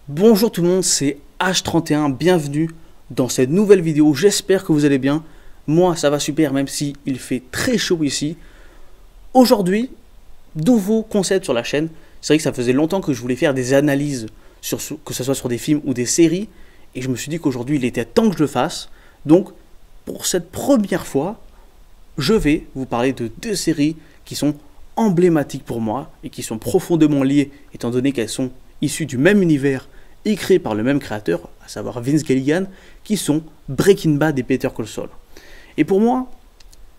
Bonjour tout le monde, c'est H31, bienvenue dans cette nouvelle vidéo, j'espère que vous allez bien. Moi ça va super même si il fait très chaud ici. Aujourd'hui, nouveau concept sur la chaîne. C'est vrai que ça faisait longtemps que je voulais faire des analyses, que ce soit sur des films ou des séries. Et je me suis dit qu'aujourd'hui il était temps que je le fasse. Donc pour cette première fois, je vais vous parler de deux séries qui sont emblématiques pour moi et qui sont profondément liées étant donné qu'elles sont issues du même univers et créées par le même créateur, à savoir Vince Gilligan, qui sont Breaking Bad et Better Call Saul. Et pour moi,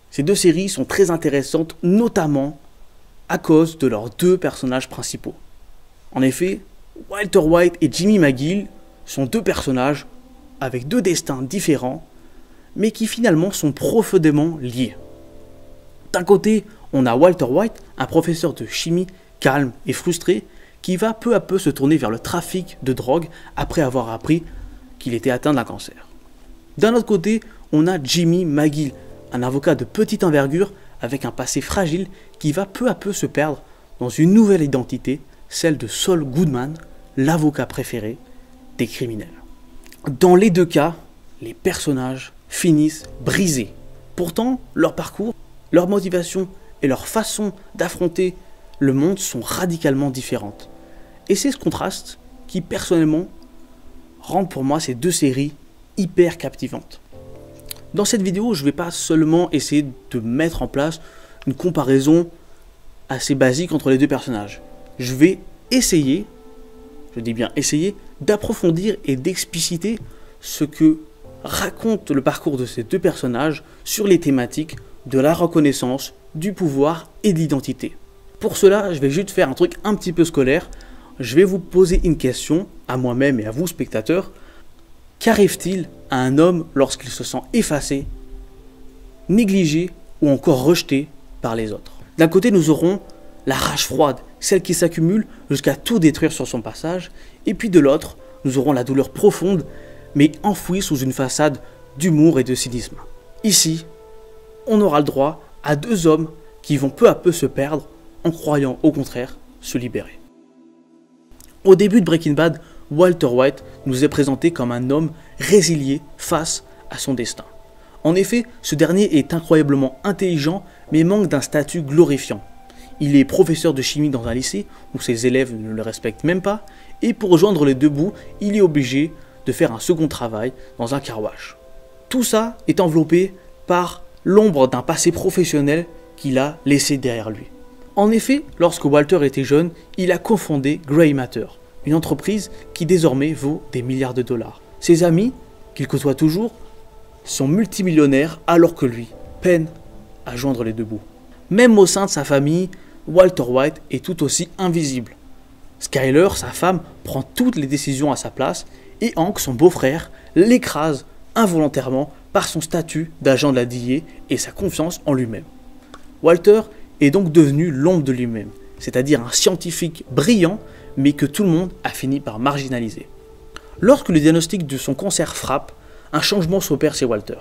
ces deux séries sont très intéressantes, notamment à cause de leurs deux personnages principaux. En effet, Walter White et Jimmy McGill sont deux personnages avec deux destins différents, mais qui finalement sont profondément liés. D'un côté, on a Walter White, un professeur de chimie calme et frustré, qui va peu à peu se tourner vers le trafic de drogue après avoir appris qu'il était atteint d'un cancer. D'un autre côté, on a Jimmy McGill, un avocat de petite envergure avec un passé fragile qui va peu à peu se perdre dans une nouvelle identité, celle de Saul Goodman, l'avocat préféré des criminels. Dans les deux cas, les personnages finissent brisés. Pourtant, leur parcours, leur motivation et leur façon d'affronter le monde sont radicalement différentes. Et c'est ce contraste qui, personnellement, rend pour moi ces deux séries hyper captivantes. Dans cette vidéo, je ne vais pas seulement essayer de mettre en place une comparaison assez basique entre les deux personnages. Je vais essayer, je dis bien essayer, d'approfondir et d'expliciter ce que raconte le parcours de ces deux personnages sur les thématiques de la reconnaissance, du pouvoir et de l'identité. Pour cela, je vais juste faire un truc un petit peu scolaire. Je vais vous poser une question à moi-même et à vous, spectateurs. Qu'arrive-t-il à un homme lorsqu'il se sent effacé, négligé ou encore rejeté par les autres? D'un côté, nous aurons la rage froide, celle qui s'accumule jusqu'à tout détruire sur son passage. Et puis de l'autre, nous aurons la douleur profonde, mais enfouie sous une façade d'humour et de cynisme. Ici, on aura le droit à deux hommes qui vont peu à peu se perdre en croyant au contraire se libérer. Au début de Breaking Bad, Walter White nous est présenté comme un homme résilié face à son destin. En effet, ce dernier est incroyablement intelligent mais manque d'un statut glorifiant. Il est professeur de chimie dans un lycée où ses élèves ne le respectent même pas et pour rejoindre les deux bouts, il est obligé de faire un second travail dans un car wash. Tout ça est enveloppé par l'ombre d'un passé professionnel qu'il a laissé derrière lui. En effet, lorsque Walter était jeune, il a cofondé Grey Matter, une entreprise qui désormais vaut des milliards de dollars. Ses amis, qu'il côtoie toujours, sont multimillionnaires alors que lui peine à joindre les deux bouts. Même au sein de sa famille, Walter White est tout aussi invisible. Skyler, sa femme, prend toutes les décisions à sa place et Hank, son beau-frère, l'écrase involontairement par son statut d'agent de la DEA et sa confiance en lui-même. Walter est donc devenu l'ombre de lui-même, c'est-à-dire un scientifique brillant, mais que tout le monde a fini par marginaliser. Lorsque le diagnostic de son cancer frappe, un changement s'opère chez Walter.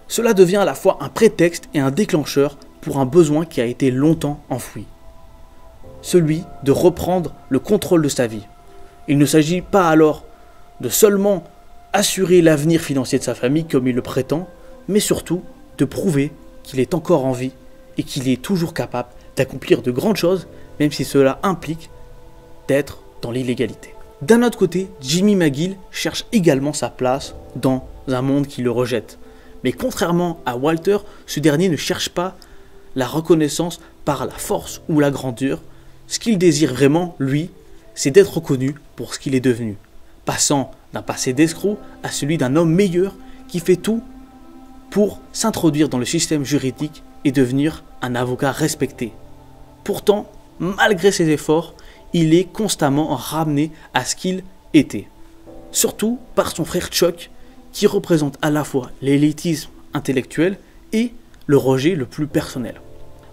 Cela devient à la fois un prétexte et un déclencheur pour un besoin qui a été longtemps enfoui. Celui de reprendre le contrôle de sa vie. Il ne s'agit pas alors de seulement assurer l'avenir financier de sa famille comme il le prétend, mais surtout de prouver qu'il est encore en vie et qu'il est toujours capable d'accomplir de grandes choses, même si cela implique d'être dans l'illégalité. D'un autre côté, Jimmy McGill cherche également sa place dans un monde qui le rejette. Mais contrairement à Walter, ce dernier ne cherche pas la reconnaissance par la force ou la grandeur. Ce qu'il désire vraiment, lui, c'est d'être reconnu pour ce qu'il est devenu, passant d'un passé d'escroc à celui d'un homme meilleur qui fait tout pour s'introduire dans le système juridique et devenir un avocat respecté. Pourtant, malgré ses efforts, il est constamment ramené à ce qu'il était. Surtout par son frère Chuck, qui représente à la fois l'élitisme intellectuel et le rejet le plus personnel.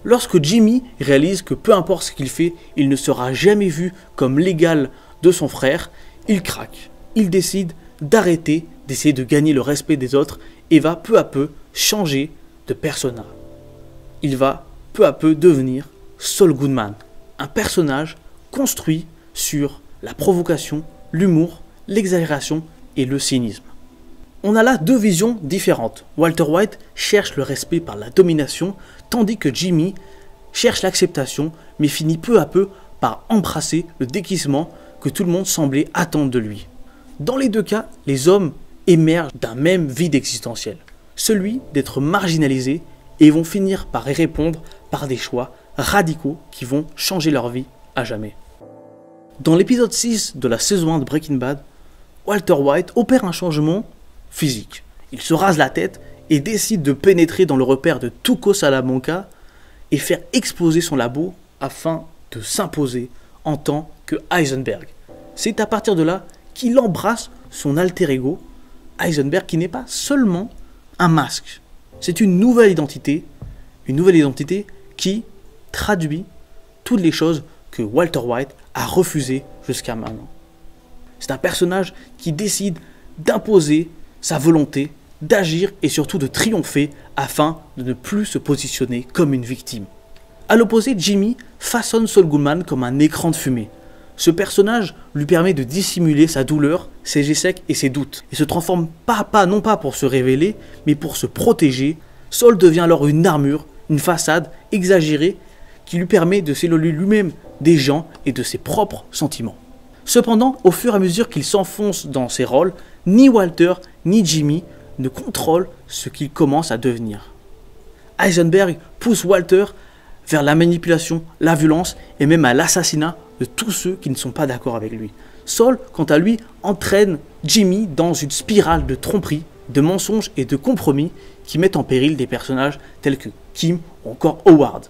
Lorsque Jimmy réalise que peu importe ce qu'il fait, il ne sera jamais vu comme l'égal de son frère, il craque. Il décide d'arrêter d'essayer de gagner le respect des autres et va peu à peu changer de persona. Il va peu à peu devenir Saul Goodman, un personnage construit sur la provocation l'humour, l'exagération et le cynisme. On a là deux visions différentes. Walter White cherche le respect par la domination, tandis que Jimmy cherche l'acceptation, mais finit peu à peu par embrasser le déguisement que tout le monde semblait attendre de lui. Dans les deux cas, les hommes émergent d'un même vide existentiel, celui d'être marginalisés, et vont finir par y répondre par des choix radicaux qui vont changer leur vie à jamais. Dans l'épisode 6 de la saison 1 de Breaking Bad, Walter White opère un changement physique. Il se rase la tête et décide de pénétrer dans le repère de Tuco Salamanca et faire exploser son labo afin de s'imposer en tant que Heisenberg. C'est à partir de là qu'il embrasse son alter ego, Heisenberg, qui n'est pas seulement un masque. C'est une nouvelle identité qui traduit toutes les choses que Walter White a refusées jusqu'à maintenant. C'est un personnage qui décide d'imposer sa volonté, d'agir et surtout de triompher afin de ne plus se positionner comme une victime. A l'opposé, Jimmy façonne Saul Goodman comme un écran de fumée. Ce personnage lui permet de dissimuler sa douleur, ses échecs et ses doutes. Il se transforme pas à pas, non pas pour se révéler, mais pour se protéger. Saul devient alors une armure, une façade exagérée qui lui permet de s'éloigner lui-même des gens et de ses propres sentiments. Cependant, au fur et à mesure qu'il s'enfonce dans ses rôles, ni Walter ni Jimmy ne contrôlent ce qu'il commence à devenir. Heisenberg pousse Walter vers la manipulation, la violence et même à l'assassinat de tous ceux qui ne sont pas d'accord avec lui. Saul, quant à lui, entraîne Jimmy dans une spirale de tromperie, de mensonges et de compromis qui mettent en péril des personnages tels que Kim ou encore Howard.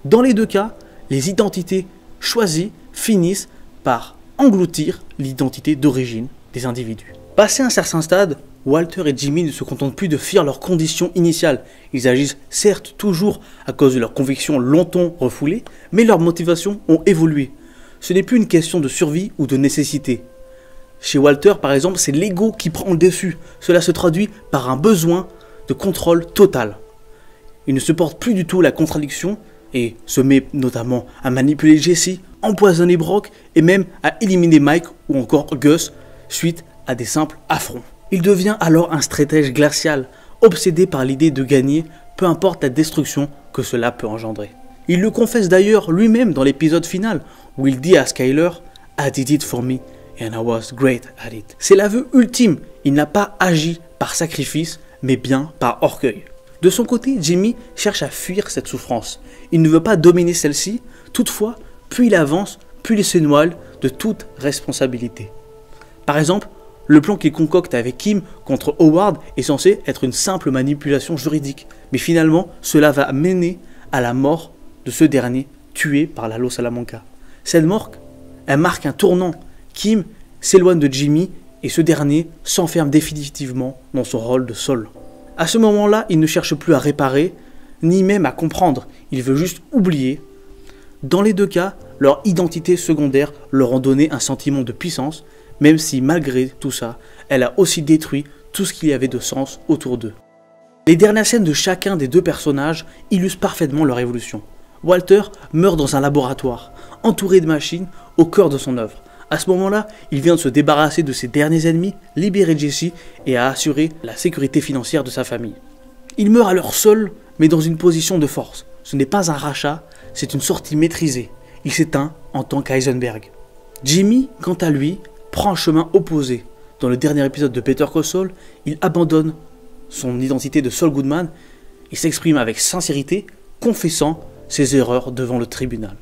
Dans les deux cas, les identités choisies finissent par engloutir l'identité d'origine des individus. Passé un certain stade, Walter et Jimmy ne se contentent plus de fuir leurs conditions initiales. Ils agissent certes toujours à cause de leurs convictions longtemps refoulées, mais leurs motivations ont évolué. Ce n'est plus une question de survie ou de nécessité. Chez Walter, par exemple, c'est l'ego qui prend le dessus. Cela se traduit par un besoin de contrôle total. Il ne supporte plus du tout la contradiction et se met notamment à manipuler Jesse, empoisonner Brock et même à éliminer Mike ou encore Gus suite à des simples affronts. Il devient alors un stratège glacial, obsédé par l'idée de gagner, peu importe la destruction que cela peut engendrer. Il le confesse d'ailleurs lui-même dans l'épisode final, où il dit à Skyler « I did it for me and I was great at it ». C'est l'aveu ultime, il n'a pas agi par sacrifice, mais bien par orgueil. De son côté, Jimmy cherche à fuir cette souffrance. Il ne veut pas dominer celle-ci, toutefois, plus il avance, plus il se noie de toute responsabilité. Par exemple, le plan qu'il concocte avec Kim contre Howard est censé être une simple manipulation juridique, mais finalement, cela va mener à la mort de ce dernier, tué par la Lo Salamanca. Cette mort, elle marque un tournant. Kim s'éloigne de Jimmy et ce dernier s'enferme définitivement dans son rôle de Saul. À ce moment-là, il ne cherche plus à réparer, ni même à comprendre, il veut juste oublier. Dans les deux cas, leur identité secondaire leur ont donné un sentiment de puissance, même si malgré tout ça, elle a aussi détruit tout ce qu'il y avait de sens autour d'eux. Les dernières scènes de chacun des deux personnages illustrent parfaitement leur évolution. Walter meurt dans un laboratoire, entouré de machines, au cœur de son œuvre. À ce moment-là, il vient de se débarrasser de ses derniers ennemis, libérer Jesse et à assurer la sécurité financière de sa famille. Il meurt alors seul, mais dans une position de force. Ce n'est pas un rachat, c'est une sortie maîtrisée. Il s'éteint en tant qu'Heisenberg. Jimmy, quant à lui, prend un chemin opposé. Dans le dernier épisode de Better Call Saul, il abandonne son identité de Saul Goodman et s'exprime avec sincérité, confessant ses erreurs devant le tribunal.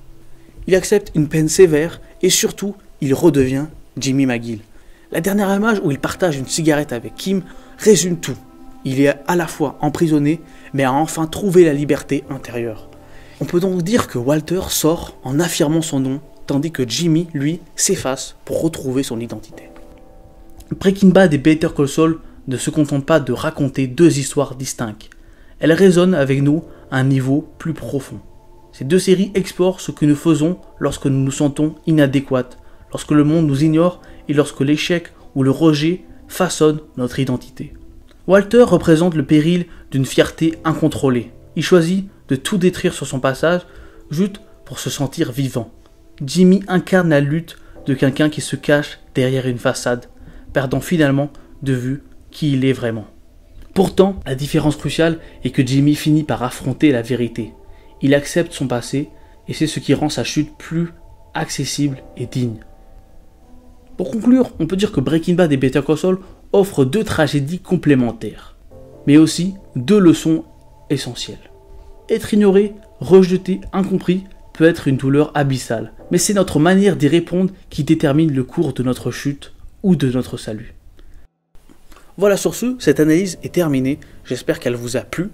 Il accepte une peine sévère et surtout, il redevient Jimmy McGill. La dernière image où il partage une cigarette avec Kim résume tout. Il est à la fois emprisonné, mais a enfin trouvé la liberté intérieure. On peut donc dire que Walter sort en affirmant son nom, tandis que Jimmy, lui, s'efface pour retrouver son identité. Breaking Bad et Better Call Saul ne se contentent pas de raconter deux histoires distinctes. Elles résonnent avec nous à un niveau plus profond. Ces deux séries explorent ce que nous faisons lorsque nous nous sentons inadéquats, lorsque le monde nous ignore et lorsque l'échec ou le rejet façonnent notre identité. Walter représente le péril d'une fierté incontrôlée. Il choisit de tout détruire sur son passage juste pour se sentir vivant. Jimmy incarne la lutte de quelqu'un qui se cache derrière une façade, perdant finalement de vue qui il est vraiment. Pourtant, la différence cruciale est que Jimmy finit par affronter la vérité. Il accepte son passé et c'est ce qui rend sa chute plus accessible et digne. Pour conclure, on peut dire que Breaking Bad et Better Call Saul offrent deux tragédies complémentaires, mais aussi deux leçons essentielles. Être ignoré, rejeté, incompris peut être une douleur abyssale, mais c'est notre manière d'y répondre qui détermine le cours de notre chute ou de notre salut. Voilà, sur ce, cette analyse est terminée. J'espère qu'elle vous a plu.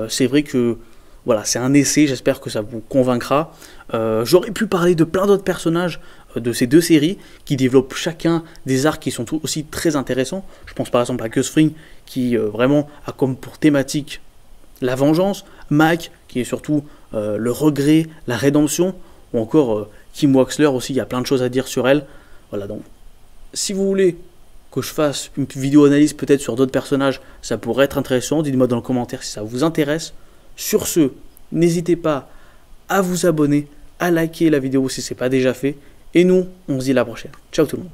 C'est vrai que voilà, c'est un essai, j'espère que ça vous convaincra. J'aurais pu parler de plein d'autres personnages de ces deux séries qui développent chacun des arcs qui sont aussi très intéressants. Je pense par exemple à Gus Fring qui vraiment a comme pour thématique la vengeance, Mac qui est surtout le regret, la rédemption, ou encore Kim Wexler aussi, il y a plein de choses à dire sur elle. Voilà, donc si vous voulez que je fasse une vidéo analyse peut-être sur d'autres personnages, ça pourrait être intéressant, dites-moi dans le commentaire si ça vous intéresse. Sur ce, n'hésitez pas à vous abonner, à liker la vidéo si ce n'est pas déjà fait, et nous, on se dit à la prochaine. Ciao tout le monde.